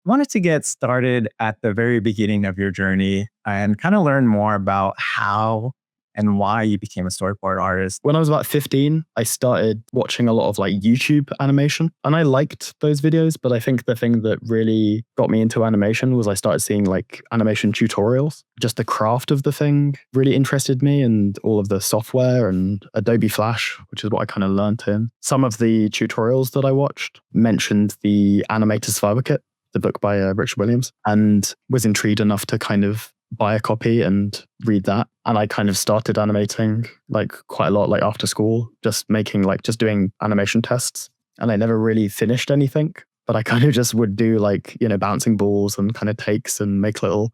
Wanted to get started at the very beginning of your journey and kind of learn more about how and why you became a storyboard artist. When I was about 15, I started watching a lot of like YouTube animation, and I liked those videos, but I think the thing that really got me into animation was I started seeing like animation tutorials. Just the craft of the thing really interested me, and all of the software and Adobe Flash, which is what I kind of learned in. Some of the tutorials that I watched mentioned the Animator Survival Kit, the book by Richard Williams, and was intrigued enough to kind of buy a copy and read that. And I kind of started animating like quite a lot, like after school, just doing animation tests. And I never really finished anything, but I kind of just would do like, bouncing balls and kind of takes and make little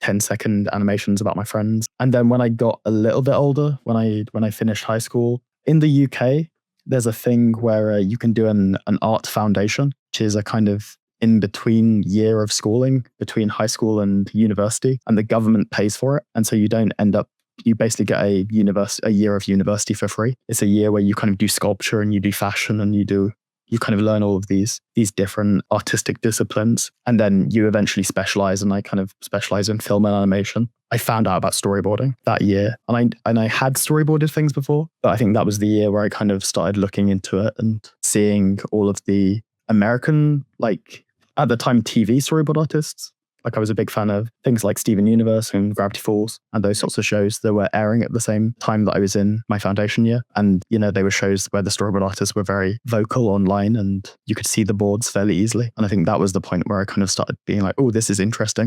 10-second animations about my friends. And then when I got a little bit older, when I finished high school, in the UK, there's a thing where you can do an art foundation, which is a kind of in between year of schooling between high school and university, and the government pays for it. And so you basically get a year of university for free. It's a year where you kind of do sculpture and you do fashion and you kind of learn all of these different artistic disciplines. And then you eventually specialize, and I kind of specialize in film and animation. I found out about storyboarding that year, and I had storyboarded things before, but I think that was the year where I kind of started looking into it and seeing all of the American, like, at the time, TV storyboard artists. Like, I was a big fan of things like Steven Universe and Gravity Falls and those sorts of shows that were airing at the same time that I was in my foundation year. And, they were shows where the storyboard artists were very vocal online, and you could see the boards fairly easily. And I think that was the point where I kind of started being like, oh, this is interesting.